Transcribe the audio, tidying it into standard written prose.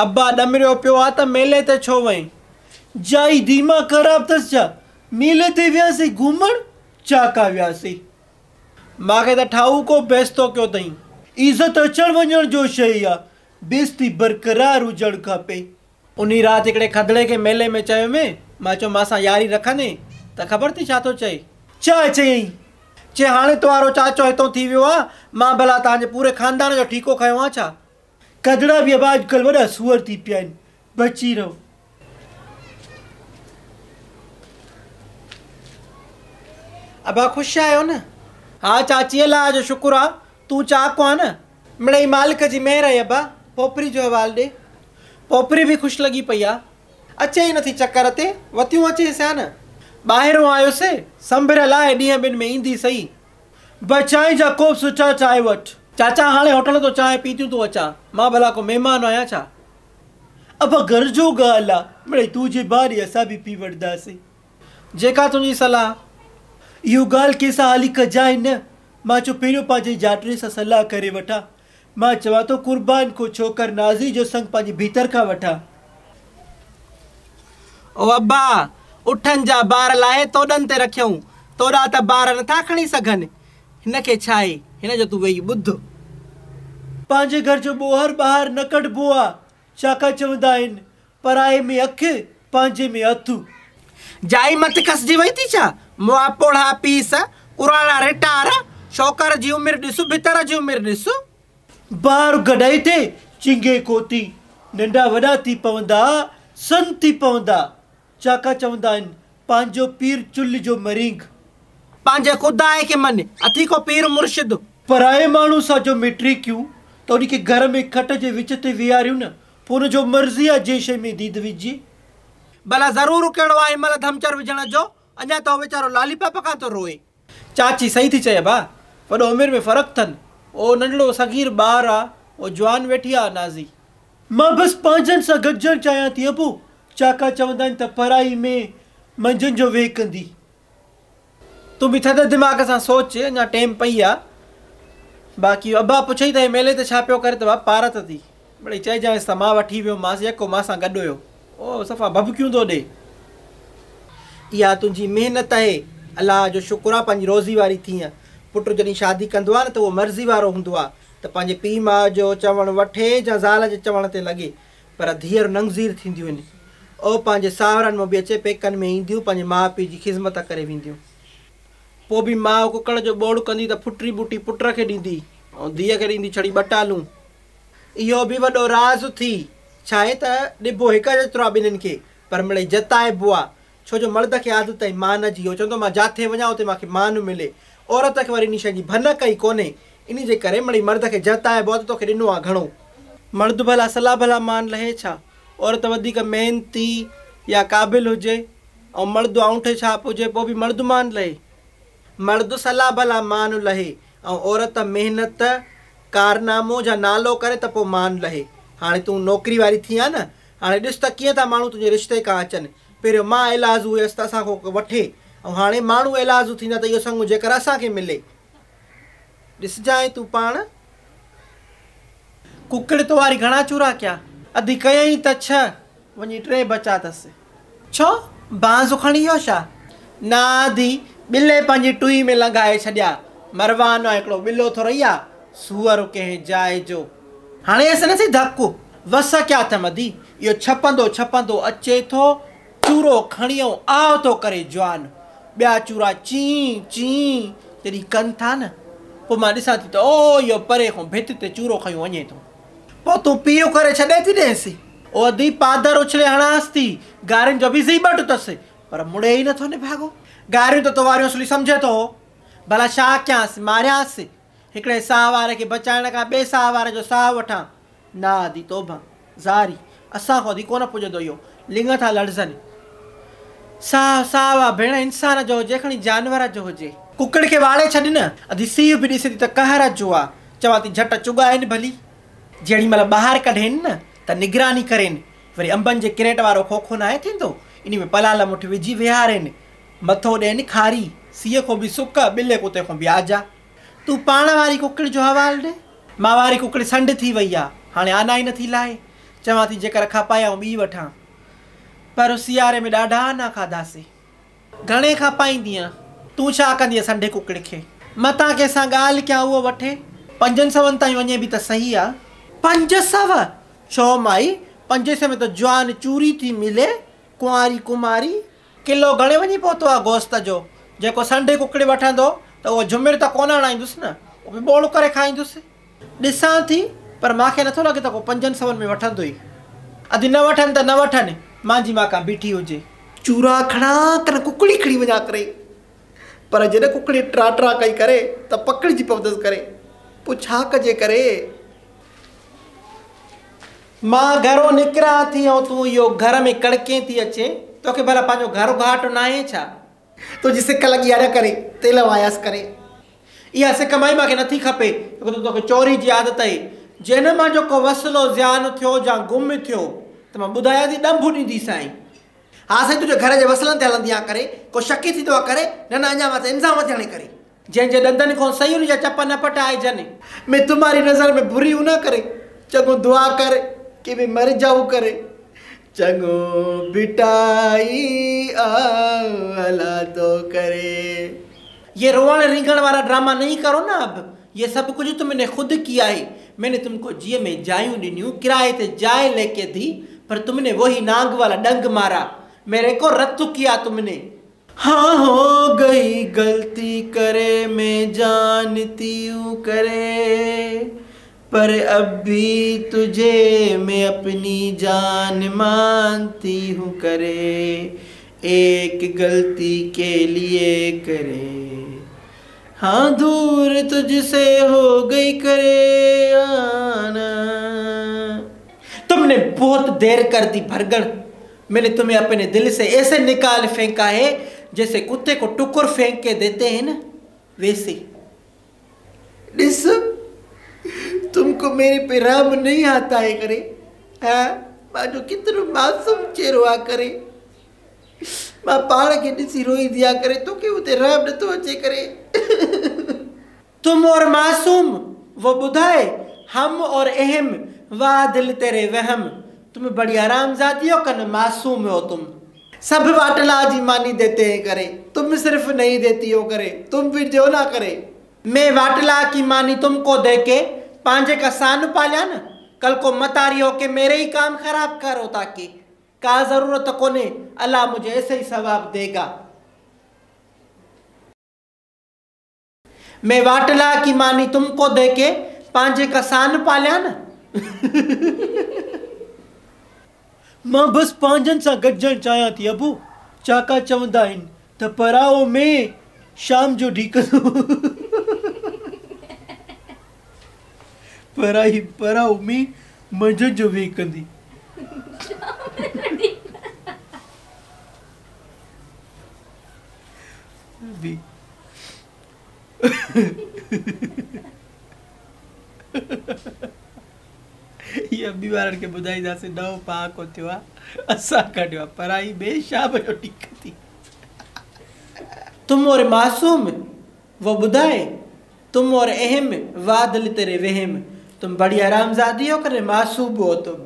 अब्बा डमरियो पियो आ त मेले ते छो वई जाई दिमाग़ ख़राब अथसि छा? मेले ते वियासीं घुमण, चाका वियासीं। मूंखे त ठाहूको बेइज़्तो कयो अथई। इज़त अचण वञण जो शइ आहे, बेइज़्ती बरक़रार हुजणु खपे। उन राति हिकिड़े खदड़े खे मेले में चयोमे, मां चयो मां सां यारी रखंदे त ख़बर थी छा थो चए? छा चयईं? चए हाणे तुम्हारो चाचो हितों थी वियो आहे, मां भला तव्हांजे पूरे ख़ानदान जो ठीको खयो आहे छा? खदड़ा बि अब अॼुकल्ह वॾा सूअर थी पिया आहिनि, बची रहो। अबा ख़ुशि आहियो न? हाँ चाची अलाह जो शुक्र आहे, तूं चाको आहे न? मिड़ई मालिक जी महिर आहे अबा। पोपरी जो हवालु ॾे। पोपरी बि ख़ुशि लॻी पई आहे, अचे ई नथी चकर ते, वतियूं अचेसि हा न। ॿाहिरों आयोसीं, संभरियल आहे, ॾींहं ॿिनि में ईंदी सही। बस चांहि जा कोप सुठा चांहि वठि। चाचा हाणे होटल तो चांहि पीतियूं थो अचां, मां भला को महिमान आहियां छा? अब घर जो ॻाल्हि आहे, मिड़ई तूं जे बारी असां बि पी वठंदासीं। जेका तुंहिंजी सलाह। इहो ॻाल्हि कंहिंसां हाली कजाए न। मां चयो पहिरियों पंहिंजे जाटरे सां सलाह करे वठां। मां चवां थो कुर्बान को छोकर नाज़ी जो संग पंहिंजे भीतर खां वठां। ओ अब्बा, उठनि जा ॿार लाहे तोॾनि ते रखियऊं, तोॾा त ॿार नथा खणी सघनि। हिनखे छा आहे, हिन जो तूं वेही ॿुध। पंहिंजे घर जो ॿोहर ॿाहिरि न कढिबो आहे। छाकाणि चवंदा आहिनि, पराए में अखि, पंहिंजे में हथु। जाई मत खसिजी वई थी छा? मुआ पोड़ा पीस, कुराड़ा रिटार, शौकर जी उमिरि ॾिसु, भितर जी उमिरि ॾिसु। ॿार गॾाई ते चिंगे कोती, नंढा वॾा थी पवंदा, सन थी पवंदा। छाकाणि चवंदा आहिनि, पंहिंजो पीर चुल्ह जो मरींग। पंहिंजे ख़ुदा खे मन, अथी को पीर मुर्शिद। पराए माण्हू सां जो मिटी कयूं त उनखे घर में खट जे विच ते विहारियूं न, पोइ हुनजो मर्ज़ी आहे जे शइ में दीद विझे। भला ज़रूरु कहिड़ो आहे हिनमहिल धमचर विझण जो? अञा त वीचारो लालीपाप खां थो रोए। चाची सही थी चए बा, वॾो उमिरि में फ़र्क़ु अथनि। ओ नंढड़ो सगीर ॿार आहे, ओ जवान वेठी आहे नाज़ी। मां बसि पंहिंजनि सां गॾिजणु चाहियां थी अबू। छाकाणि चवंदा आहिनि त पढ़ाई में मंझंदि जो वेह कंदी। तूं बि थधे दिमाग़ सां सोच, अञा टाइम पई आहे। बाक़ी अब्बा पुछई त मेले ते छा पियो करे त बाप पारत थी। मिड़ई चइजांइसि त मां वठी वियोमांसि, यको मां सां गॾु हुयो। ओ सफ़ा भभकियूं थो ॾे। इहा तुंहिंजी महिनत आहे, अलाह जो शुक्र आहे पंहिंजी रोज़ी वारी थी आहे। पुटु जॾहिं शादी कंदो आहे न त उहो मर्ज़ी वारो हूंदो आहे, त पंहिंजे पीउ माउ जो चवणु वठे या ज़ाल जे चवण ते लॻे। पर धीअर नंगज़ीर थींदियूं आहिनि। ओ पंहिंजे सावरनि में बि अचे पेकनि में ईंदियूं, पंहिंजे माउ पीउ जी ख़िदमत करे वेंदियूं। पोइ बि माउ कुकड़ जो ॿोड़ कंदी त फुटरी बूटी पुट खे ॾींदी ऐं धीअ खे ॾींदी छड़ी ॿटालूं। इहो बि वॾो राज़ थी। छा आहे त ॾिबो हिकु जेतिरो आहे ॿिन्हिनि खे, पर मिड़ई जताइबो आहे। छो जो मर्द खे आदत आहे मान जी। उहो चवंदो मां जाथे वञा उते मूंखे मान मिले। औरत खे वरी इन शइ जी भनक ई कोन्हे। इन जे करे मिड़ई मर्द खे जताइबो आहे त तोखे ॾिनो आहे घणो। मर्द भला सलाह भला मान लहे छा? औरत वधीक महिनती या क़ाबिल हुजे ऐं मर्द आऊंठे छाप हुजे, पोइ बि मर्द मान लहे। मर्द सलाह भला मान लहे ऐं औरत महिनत कारनामो जा नालो करे त पोइ मान लहे। हाणे तूं नौकिरी वारी थी आहे न, हाणे ॾिस त कीअं था माण्हू तुंहिंजे रिश्ते खां अचनि। पहिरियों मां इलाज़ हुयसि त असां खां वठे, ऐं हाणे माण्हू इलाज़ थींदा त इहो संग जेकर असांखे मिले। ॾिसजांइ तूं पाण। कुकड़ तो वारी घणा चूरा कया, अधी कयई त 6, वञी 3 बचा अथसि। छो बांस खणी वियो छा? ना दी, ॿिले पंहिंजी टुई में लॻाए छॾिया। मरवानो हिकिड़ो ॿिलो थो रही आहे, सूअर कंहिं जाइ जो। हाणे असां नथी धकु वस क्या अथमि अधी। इहो छपंदो छपंदो अचे थो, चूरो खणी आओ थो करे जवान। ॿिया चूरा चीं चीं जॾहिं कनि था न, पोइ मां ॾिसां थी त ओ इहो परे खां भित ते चूरो खयूं वञे थो। पोइ तूं पीउ करे छॾे थी ॾेसि। ओ अधी पादर उछले हणांसि थी, गारियुनि जो बि ज़ीबट अथसि, पर मुड़े ई नथो निभागो। गारियूं त वारियूं असली सम्झे थो। भला छा कयांसि, मारियांसि? हिकिड़े साह वारे खे बचाइण खां ॿिए साह वारे जो साह वठां? ना दी तोबा ज़ारी, असां खां वधीक कोन पुॼंदो इहो। लिंग था लड़ज़नि। साह साह आहे भेण, इंसान जो हुजे खणी जानवर जो हुजे। कुकड़ खे वाड़े छॾ न, अधी सीउ बि ॾिसे थी त कहर जो आहे। चवां थी झट चुगाइनि भली। जेॾी महिल ॿाहिरि कढेनि न त निगरानी करेनि। वरी अंबनि जे क्रेट वारो खोखो न आहे थींदो, इन में पलाल मुठ विझी विहारेनि। मथो ॾियनि खारी, सीउ खां बि सुक, ॿिले कुते खां बि आजा। तूं पाण वारी कुकड़ जो हवालु ॾे। मां वारी कुकड़ संड थी वई आहे, हाणे आना ई नथी लाहे। चवां थी जेकर खापायां ॿी वठां, पर सियारे में ॾाढा न खाधासीं। घणे खापाईंदीअं? तूं छा कंदीअ संडे कुकड़े खे? मतां कंहिंसां ॻाल्हि कयां उहो वठे। 500 ताईं वञे बि त सही आहे। 500? छो माई, 500 में त जवान चूरी थी मिले, कुंवारी कुमारी। किलो घणे वञी पहुतो आहे गोश्त जो? जेको संडे कुकड़े वठंदो त उहो जुमिर त कोन हणाईंदुसि न, उहो बि बोड़ करे खाईंदुसि। ॾिसां थी, पर मूंखे नथो लॻे त को 500 में वठंदो ई। अॼु न वठनि त न वठनि, मुंहिंजी मां का बीठी हुजे। चूरा खणा कर कुकड़ी खणी वञा करे, पर जॾहिं कुकड़ी ट्रा कई करे त पकड़िजी पवंदसि करे। पोइ छा कजे करे? मां घरों निकिरां थी ऐं तूं इहो घर में कड़के थी अचे। तोखे भला पंहिंजो घर घाट न आहे छा? तुंहिंजी सिक लॻी आहे करे तेल वायसि करे। इहा सिक माई मूंखे नथी खपे, छो त तोखे चोरी जी आदत आहे। जंहिं मां जेको वसिलो ज़्यान थियो या गुम थियो त मां ॿुधायां थी ॾंभ ॾींदी साईं। हा साईं, तुंहिंजे घर जे वसलनि ते हलंदी आहे करे, को शकी थींदो आहे करे, न अञा मां त इंज़ाम थियण करे। जंहिंजे ॾंदनि खां सही उन जा चप न पटाइजनि। मैं तुम्हारी नज़र में बुरी हूं न करे, चङो दुआ कर कि मैं मर जाऊं करे। चङो बिटाई आला तो करे। ये रोवण रिंगण वाला ड्रामा नहीं करो ना अब। ये सब कुछ तुमने खुद किया है। मैंने तुमको जिये में जायूं ॾिनियूं, किराए ते जाए लेके दी, पर तुमने वही नाग वाला डंग मारा, मेरे को रद्द किया तुमने। हाँ हो गई गलती करे मैं जानती हूँ करे, पर अब भी तुझे मैं अपनी जान मानती हूँ करे। एक गलती के लिए करे, हाँ दूर तुझसे हो गई करे आना। तुमने बहुत देर कर दी भरगड़। मैंने तुम्हें अपने दिल से ऐसे निकाल फेंका है जैसे कुत्ते को टुकुर फेंक के देते हैं ना, वैसे। डिस, तुमको मेरे पे राम नहीं आता है करे। हाँ, मां जो कितनो मासूम चेहरो आ करे, मां पाण के ॾिसी रोई दिया करे, तो के उते राम न तो अचे करे। तुम और मासूम वो बुधाए, हम और अहम, वाह दिल तेरे वहम। तुम बड़ी आरामजादी हो कन मासूम हो तुम। सब वाटला जी मानी देते हैं करे, तुम सिर्फ नहीं देती हो करे, तुम भी दो ना करे। मैं वाटला की मानी तुमको देके पांजे का सान पालिया न, कल को मतारी हो के मेरे ही काम खराब करो, ताकि का जरूरत कोने, अल्लाह मुझे ऐसे ही सवाब देगा। मैं वाटला की मानी तुमको देके पांजे का सान पालिया न। मां बस पांजन सां गॾजण चाहियां थी अबू। चाका चवंदा आहिनि त पराओ में शाम जो ढीकंदो, पराई पराओ में मंझंदि जो वेकंदी। ये बीमारन के ॿुधाईंदासीं नओं पहाको थियो आहे, असां कढियो आहे पराई में शाम जो ढीकंदी। तुम और मासूम वो बुधाए, तुम और अहम, वाह दिल तेरे वहम। तुम बड़ी आरामजादी हो करे मासूम हो तुम।